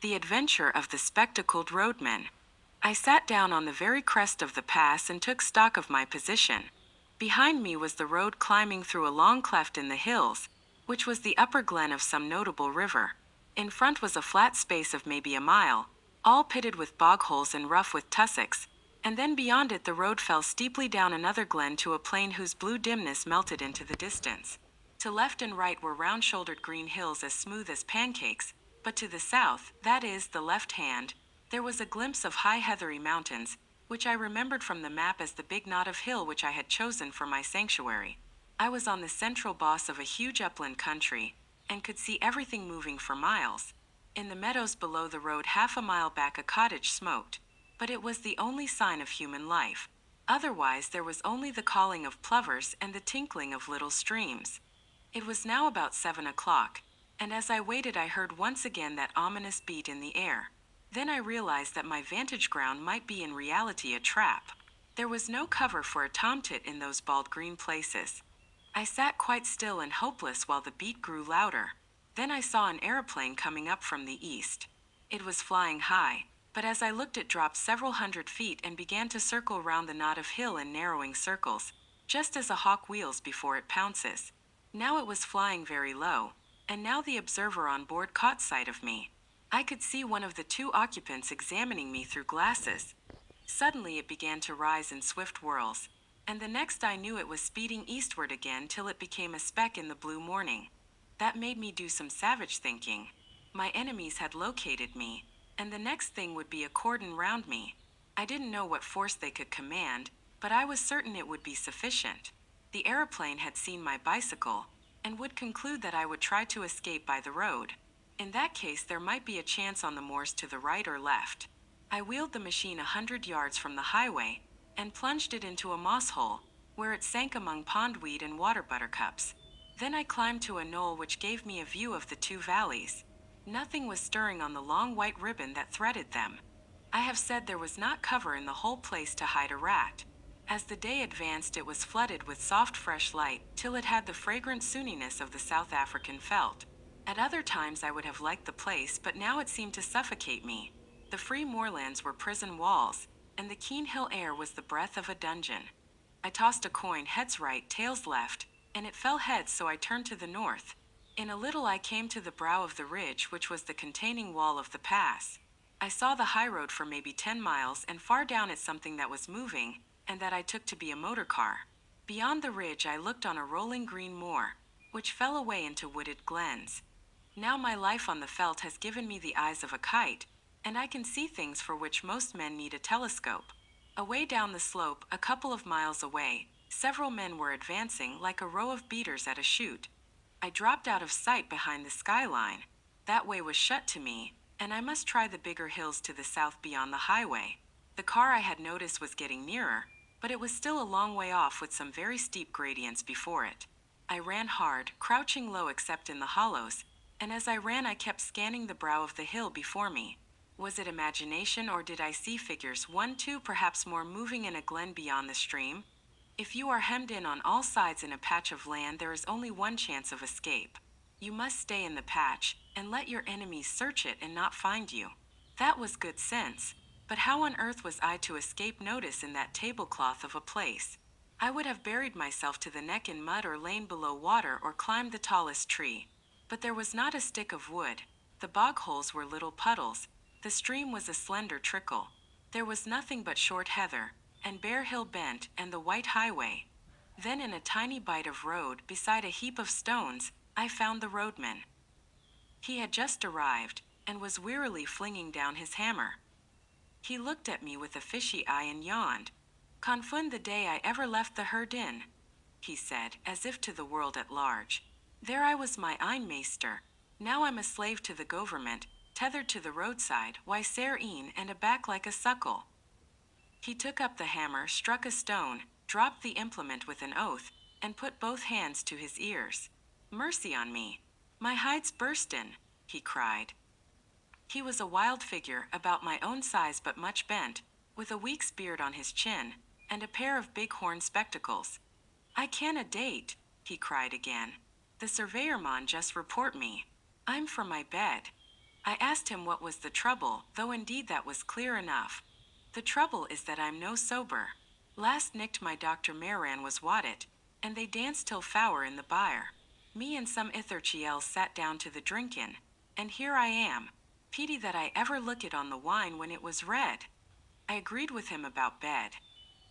The Adventure of the Spectacled Roadman. I sat down on the very crest of the pass and took stock of my position. Behind me was the road climbing through a long cleft in the hills, which was the upper glen of some notable river. In front was a flat space of maybe a mile, all pitted with bog holes and rough with tussocks, and then beyond it the road fell steeply down another glen to a plain whose blue dimness melted into the distance. To left and right were round-shouldered green hills as smooth as pancakes, but to the south, that is, the left hand, there was a glimpse of high heathery mountains, which I remembered from the map as the big knot of hill which I had chosen for my sanctuary. I was on the central boss of a huge upland country, and could see everything moving for miles. In the meadows below the road half a mile back a cottage smoked, but it was the only sign of human life. Otherwise there was only the calling of plovers and the tinkling of little streams. It was now about 7 o'clock, and as I waited I heard once again that ominous beat in the air. Then I realized that my vantage ground might be in reality a trap. There was no cover for a tomtit in those bald green places. I sat quite still and hopeless while the beat grew louder. Then I saw an aeroplane coming up from the east. It was flying high, but as I looked it dropped several hundred feet and began to circle round the knot of hill in narrowing circles, just as a hawk wheels before it pounces. Now it was flying very low, and now the observer on board caught sight of me. I could see one of the two occupants examining me through glasses. Suddenly it began to rise in swift whirls, and the next I knew it was speeding eastward again till it became a speck in the blue morning. That made me do some savage thinking. My enemies had located me, and the next thing would be a cordon round me. I didn't know what force they could command, but I was certain it would be sufficient. The aeroplane had seen my bicycle, and would conclude that I would try to escape by the road. In that case there might be a chance on the moors to the right or left. I wheeled the machine 100 yards from the highway, and plunged it into a moss hole, where it sank among pondweed and water buttercups. Then I climbed to a knoll which gave me a view of the two valleys. Nothing was stirring on the long white ribbon that threaded them. I have said there was not cover in the whole place to hide a rat. As the day advanced it was flooded with soft fresh light, till it had the fragrant sootiness of the South African veldt. At other times I would have liked the place, but now it seemed to suffocate me. The free moorlands were prison walls, and the keen hill air was the breath of a dungeon. I tossed a coin heads right, tails left, and it fell heads, so I turned to the north. In a little I came to the brow of the ridge which was the containing wall of the pass. I saw the high road for maybe 10 miles, and far down it something that was moving, and that I took to be a motor car. Beyond the ridge I looked on a rolling green moor, which fell away into wooded glens. Now my life on the veldt has given me the eyes of a kite, and I can see things for which most men need a telescope. Away down the slope, a couple of miles away, several men were advancing like a row of beaters at a shoot. I dropped out of sight behind the skyline. That way was shut to me, and I must try the bigger hills to the south beyond the highway. The car I had noticed was getting nearer, but it was still a long way off with some very steep gradients before it. I ran hard, crouching low except in the hollows, and as I ran I kept scanning the brow of the hill before me. Was it imagination, or did I see figures, one, two, perhaps more, moving in a glen beyond the stream? If you are hemmed in on all sides in a patch of land, there is only one chance of escape. You must stay in the patch, and let your enemies search it and not find you. That was good sense, but how on earth was I to escape notice in that tablecloth of a place? I would have buried myself to the neck in mud, or lain below water, or climbed the tallest tree. But there was not a stick of wood. The bog holes were little puddles. The stream was a slender trickle. There was nothing but short heather, and bare hill bent, and the white highway. Then in a tiny bite of road, beside a heap of stones, I found the roadman. He had just arrived, and was wearily flinging down his hammer. He looked at me with a fishy eye and yawned. "Confound the day I ever left the herd in," he said, as if to the world at large. "There I was my ein meester. Now I'm a slave to the government, tethered to the roadside, why sair een, and a back like a suckle." He took up the hammer, struck a stone, dropped the implement with an oath, and put both hands to his ears. "Mercy on me! My hide's bursten," he cried. He was a wild figure, about my own size but much bent, with a week's beard on his chin, and a pair of big horn spectacles. "I canna date," he cried again. "The surveyor maun just report me. I'm for my bed." I asked him what was the trouble, though indeed that was clear enough. The trouble is that I'm no sober. Last nicht my Dr. Meran was waddit, and they danced till fower in the byre. Me and some itherchiels sat down to the drinkin', and here I am. Pity that I ever look it on the wine when it was red. I agreed with him about bed.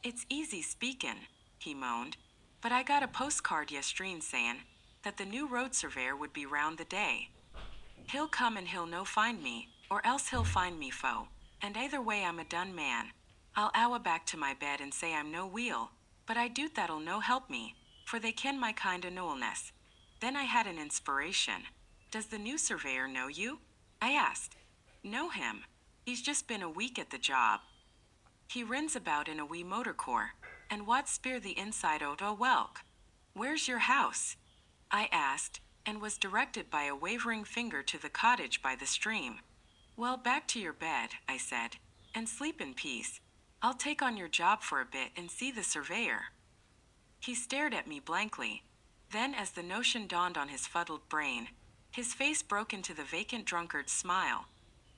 It's easy speakin', he moaned, but I got a postcard yestreen sayin' that the new road surveyor would be round the day. He'll come and he'll no find me, or else he'll find me foe, and either way I'm a done man. I'll owa back to my bed and say I'm no wheel, but I doot that'll no help me, for they ken my kind o' noolness. Then I had an inspiration. Does the new surveyor know you? I asked. Know him. He's just been a week at the job. He rins about in a wee motor car, and what spear the inside o't o' welk. Where's your house? I asked, and was directed by a wavering finger to the cottage by the stream. Well, back to your bed, I said, and sleep in peace. I'll take on your job for a bit and see the surveyor. He stared at me blankly. Then, as the notion dawned on his fuddled brain, his face broke into the vacant drunkard's smile.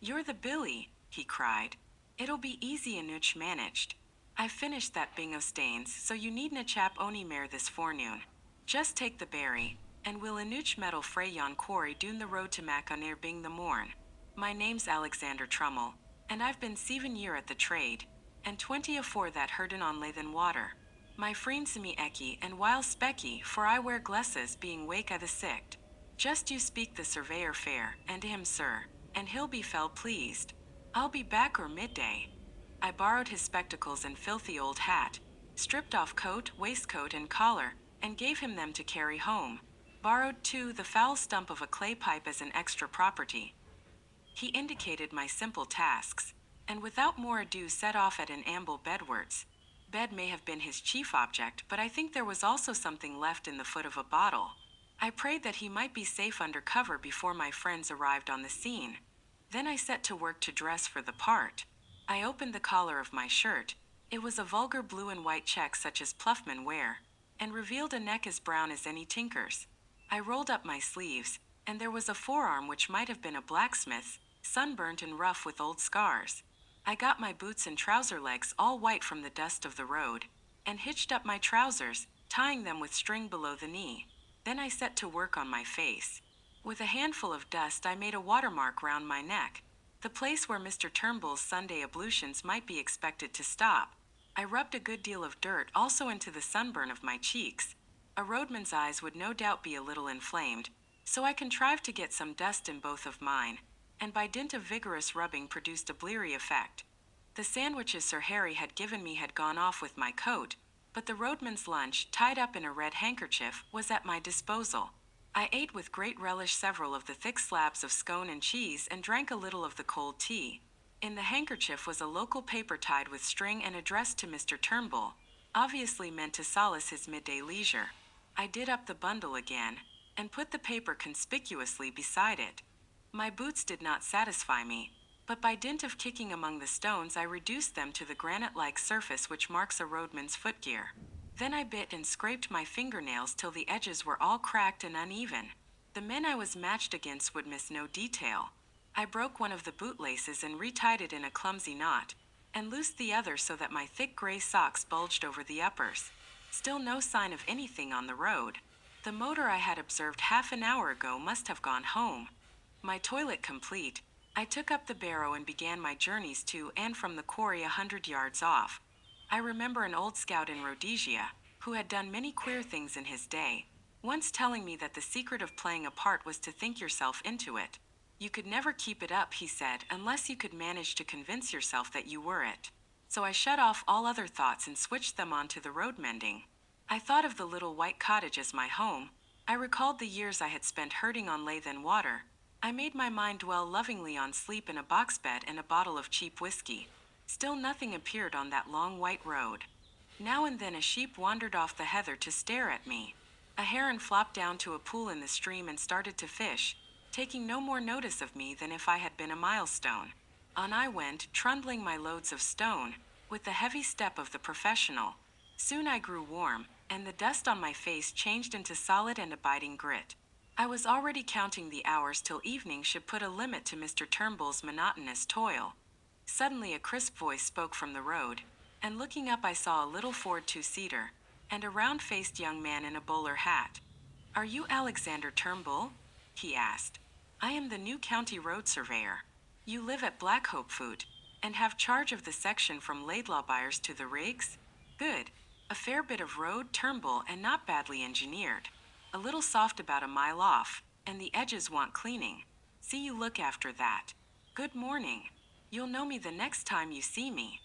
You're the Billy, he cried. It'll be easy enough managed. I've finished that bing o' stains, so you needna chap ony mare this forenoon. Just take the berry, and we'll enoch metal frae yon quarry doon the road to Maconair bing the morn. My name's Alexander Trummel, and I've been 7 year at the trade, and 20 afore that herdin' on Lathen water. My friends me ecky and while specky, for I wear glasses being wake o' the sicht. Just you speak the surveyor fair, and to him, sir, and he'll be fell pleased. I'll be back or midday. I borrowed his spectacles and filthy old hat, stripped off coat, waistcoat, and collar, and gave him them to carry home. Borrowed, too, the foul stump of a clay pipe as an extra property. He indicated my simple tasks, and without more ado set off at an amble bedwards. Bed may have been his chief object, but I think there was also something left in the foot of a bottle. I prayed that he might be safe under cover before my friends arrived on the scene. Then I set to work to dress for the part. I opened the collar of my shirt. It was a vulgar blue and white check such as pluffmen wear, and revealed a neck as brown as any tinker's. I rolled up my sleeves, and there was a forearm which might have been a blacksmith's, sunburnt and rough with old scars. I got my boots and trouser legs all white from the dust of the road, and hitched up my trousers, tying them with string below the knee. Then I set to work on my face. With a handful of dust I made a watermark round my neck, the place where Mr. Turnbull's Sunday ablutions might be expected to stop. I rubbed a good deal of dirt also into the sunburn of my cheeks. A roadman's eyes would no doubt be a little inflamed, so I contrived to get some dust in both of mine, and by dint of vigorous rubbing produced a bleary effect. The sandwiches Sir Harry had given me had gone off with my coat, but the roadman's lunch, tied up in a red handkerchief, was at my disposal. I ate with great relish several of the thick slabs of scone and cheese and drank a little of the cold tea. In the handkerchief was a local paper tied with string and addressed to Mr. Turnbull, obviously meant to solace his midday leisure. I did up the bundle again, and put the paper conspicuously beside it. My boots did not satisfy me, but by dint of kicking among the stones I reduced them to the granite-like surface which marks a roadman's footgear. Then I bit and scraped my fingernails till the edges were all cracked and uneven. The men I was matched against would miss no detail. I broke one of the bootlaces and retied it in a clumsy knot, and loosed the other so that my thick gray socks bulged over the uppers. Still no sign of anything on the road. The motor I had observed half an hour ago must have gone home. My toilet complete, I took up the barrow and began my journeys to and from the quarry 100 yards off. I remember an old scout in Rhodesia, who had done many queer things in his day, once telling me that the secret of playing a part was to think yourself into it. You could never keep it up, he said, unless you could manage to convince yourself that you were it. So I shut off all other thoughts and switched them on to the road mending. I thought of the little white cottage as my home. I recalled the years I had spent herding on Lathen water. I made my mind dwell lovingly on sleep in a box bed and a bottle of cheap whiskey. Still nothing appeared on that long white road. Now and then a sheep wandered off the heather to stare at me. A heron flopped down to a pool in the stream and started to fish, taking no more notice of me than if I had been a milestone. On I went, trundling my loads of stone, with the heavy step of the professional. Soon I grew warm, and the dust on my face changed into solid and abiding grit. I was already counting the hours till evening should put a limit to Mr. Turnbull's monotonous toil. Suddenly a crisp voice spoke from the road, and looking up I saw a little Ford two-seater, and a round-faced young man in a bowler hat. "Are you Alexander Turnbull?" he asked. "I am the new county road surveyor. You live at Black Hope Foot, and have charge of the section from Laidlaw Byres to the Rigs? Good. A fair bit of road, Turnbull, and not badly engineered. A little soft about a mile off, and the edges want cleaning. See you look after that. Good morning. You'll know me the next time you see me."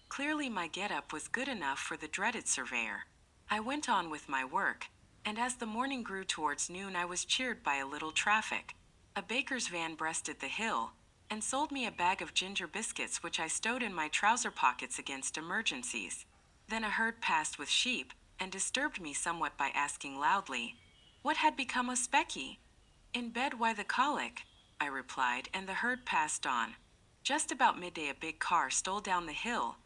Clearly my get-up was good enough for the dreaded surveyor. I went on with my work, and as the morning grew towards noon I was cheered by a little traffic. A baker's van breasted the hill, and sold me a bag of ginger biscuits which I stowed in my trouser pockets against emergencies. Then a herd passed with sheep, and disturbed me somewhat by asking loudly, "What had become of Specky?" "In bed, why the colic," I replied, and the herd passed on. Just about midday a big car stole down the hill,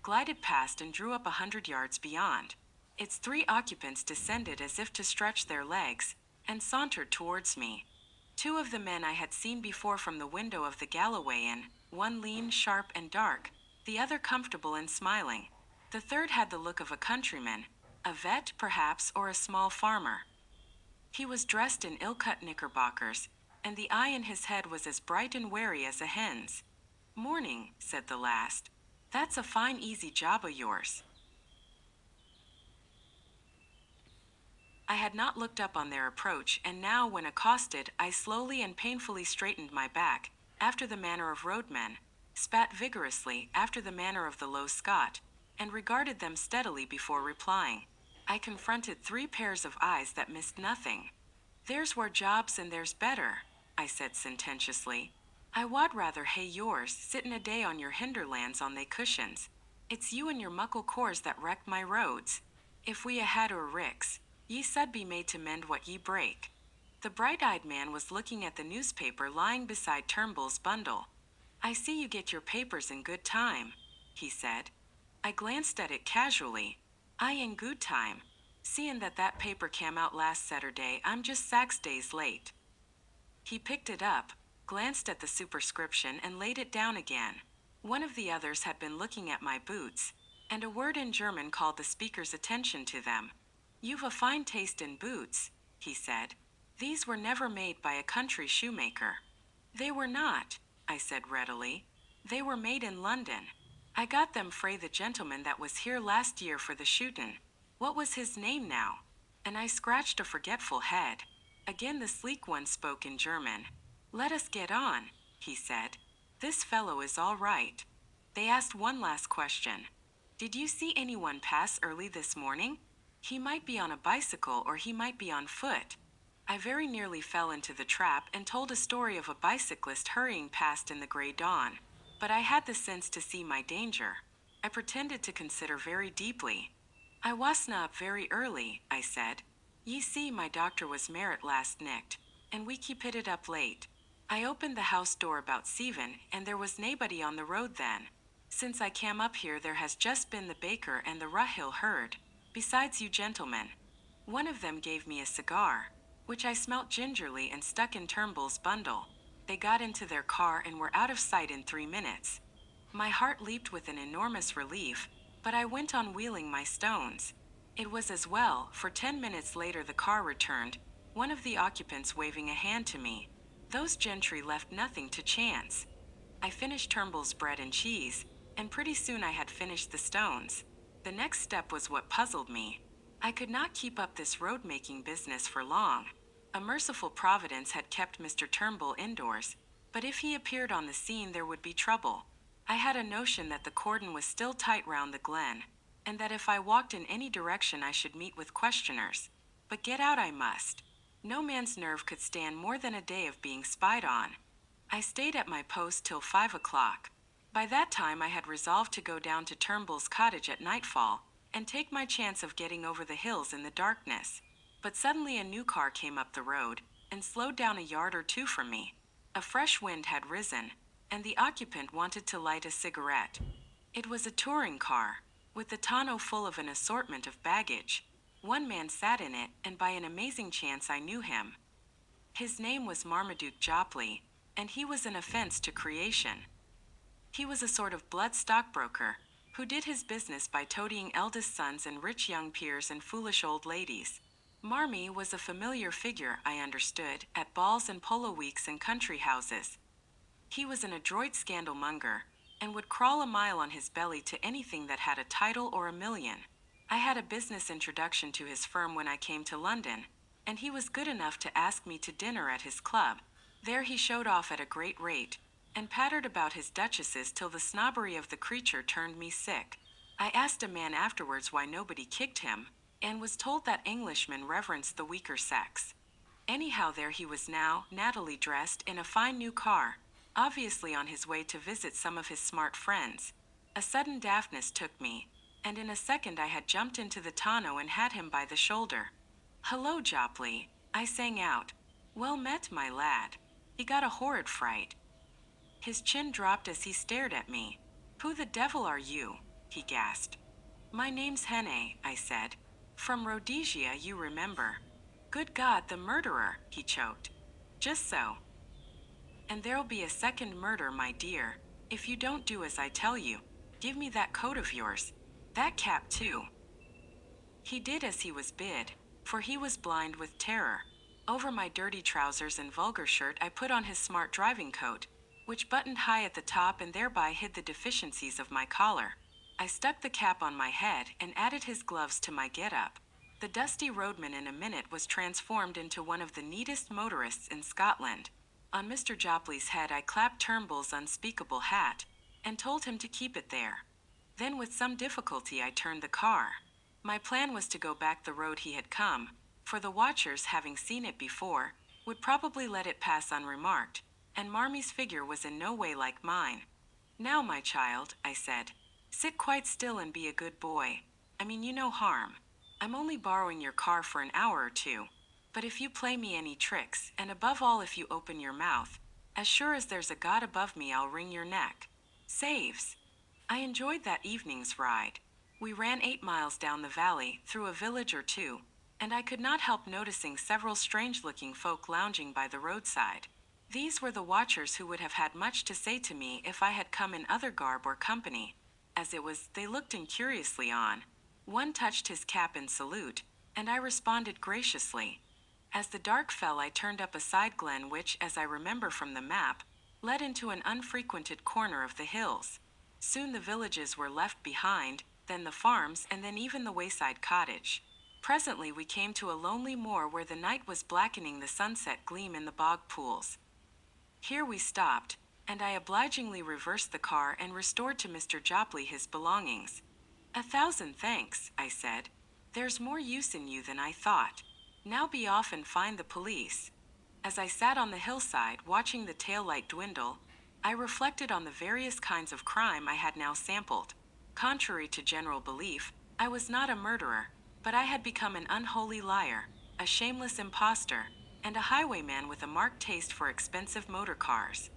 glided past and drew up 100 yards beyond. Its 3 occupants descended as if to stretch their legs, and sauntered towards me. 2 of the men I had seen before from the window of the Galloway Inn, one lean, sharp, and dark, the other comfortable and smiling. The third had the look of a countryman, a vet perhaps, or a small farmer. He was dressed in ill-cut knickerbockers, and the eye in his head was as bright and wary as a hen's. "Morning," said the last. "That's a fine easy job o' yours." I had not looked up on their approach, and now, when accosted, I slowly and painfully straightened my back, after the manner of roadmen, spat vigorously, after the manner of the low Scot, and regarded them steadily before replying. I confronted 3 pairs of eyes that missed nothing. "There's where jobs and there's better," I said sententiously. "I wad rather hae yours, sittin' a day on your hinderlands on they cushions. It's you and your muckle cores that wreck my roads. If we had our ricks, ye sud be made to mend what ye break." The bright-eyed man was looking at the newspaper lying beside Turnbull's bundle. "I see you get your papers in good time," he said. I glanced at it casually. "Aye, in good time. Seein' that paper came out last Saturday, I'm just 6 days late." He picked it up, glanced at the superscription, and laid it down again. One of the others had been looking at my boots, and a word in German called the speaker's attention to them. "You've a fine taste in boots," he said. "These were never made by a country shoemaker." "They were not," I said readily. "They were made in London. I got them frae the gentleman that was here last year for the shootin'. What was his name now?" And I scratched a forgetful head. Again the sleek one spoke in German. "Let us get on," he said. "This fellow is all right." They asked one last question. "Did you see anyone pass early this morning? He might be on a bicycle or he might be on foot." I very nearly fell into the trap and told a story of a bicyclist hurrying past in the gray dawn. But I had the sense to see my danger. I pretended to consider very deeply. "I wasna up very early," I said. "Ye see, my doctor was marrit last nicht, and we keepit it up late. I opened the house door about 7, and there was naebody on the road then. Since I cam up here there has just been the baker and the Ruhill herd, besides you gentlemen." One of them gave me a cigar, which I smelt gingerly and stuck in Turnbull's bundle. They got into their car and were out of sight in 3 minutes. My heart leaped with an enormous relief, but I went on wheeling my stones. It was as well, for 10 minutes later the car returned, one of the occupants waving a hand to me. Those gentry left nothing to chance. I finished Turnbull's bread and cheese, and pretty soon I had finished the stones. The next step was what puzzled me. I could not keep up this road-making business for long. A merciful providence had kept Mr. Turnbull indoors, but if he appeared on the scene there would be trouble. I had a notion that the cordon was still tight round the glen, and that if I walked in any direction I should meet with questioners. But get out I must. No man's nerve could stand more than a day of being spied on. I stayed at my post till 5 o'clock. By that time I had resolved to go down to Turnbull's cottage at nightfall, and take my chance of getting over the hills in the darkness. But suddenly a new car came up the road, and slowed down a yard or 2 from me. A fresh wind had risen, and the occupant wanted to light a cigarette. It was a touring car, with the tonneau full of an assortment of baggage. One man sat in it, and by an amazing chance I knew him. His name was Marmaduke Jopley, and he was an offense to creation. He was a sort of blood stockbroker who did his business by toadying eldest sons and rich young peers and foolish old ladies. Marmee was a familiar figure, I understood, at balls and polo weeks and country houses. He was an adroit scandalmonger, and would crawl a mile on his belly to anything that had a title or a million. I had a business introduction to his firm when I came to London, and he was good enough to ask me to dinner at his club. There he showed off at a great rate, and pattered about his duchesses till the snobbery of the creature turned me sick. I asked a man afterwards why nobody kicked him, and was told that Englishmen reverenced the weaker sex. Anyhow, there he was now, nattily dressed in a fine new car, obviously on his way to visit some of his smart friends. A sudden daftness took me, and in a second I had jumped into the tonneau and had him by the shoulder. "Hello, Jopley," I sang out. "Well met, my lad." He got a horrid fright. His chin dropped as he stared at me. "Who the devil are you?" he gasped. "My name's Henne," I said. "From Rhodesia, you remember." "Good God, the murderer," he choked. "Just so. And there'll be a second murder, my dear, if you don't do as I tell you. Give me that coat of yours. That cap, too." He did as he was bid, for he was blind with terror. Over my dirty trousers and vulgar shirt I put on his smart driving coat, which buttoned high at the top and thereby hid the deficiencies of my collar. I stuck the cap on my head and added his gloves to my get-up. The dusty roadman in a minute was transformed into one of the neatest motorists in Scotland. On Mr. Jopley's head I clapped Turnbull's unspeakable hat, and told him to keep it there. Then with some difficulty I turned the car. My plan was to go back the road he had come, for the watchers, having seen it before, would probably let it pass unremarked, and Marmee's figure was in no way like mine. "Now, my child," I said, "sit quite still and be a good boy. I mean you no harm. I'm only borrowing your car for an hour or two, but if you play me any tricks, and above all if you open your mouth, as sure as there's a God above me I'll wring your neck. Saves." I enjoyed that evening's ride. We ran 8 miles down the valley, through a village or two, and I could not help noticing several strange-looking folk lounging by the roadside. These were the watchers who would have had much to say to me if I had come in other garb or company. As it was, they looked incuriously on. One touched his cap in salute, and I responded graciously. As the dark fell I turned up a side glen which, as I remember from the map, led into an unfrequented corner of the hills. Soon the villages were left behind, then the farms, and then even the wayside cottage. Presently we came to a lonely moor where the night was blackening the sunset gleam in the bog pools. Here we stopped, and I obligingly reversed the car and restored to Mr. Jopley his belongings. "1,000 thanks," I said. "There's more use in you than I thought. Now be off and find the police." As I sat on the hillside watching the tail light dwindle, I reflected on the various kinds of crime I had now sampled. Contrary to general belief, I was not a murderer, but I had become an unholy liar, a shameless impostor, and a highwayman with a marked taste for expensive motor cars.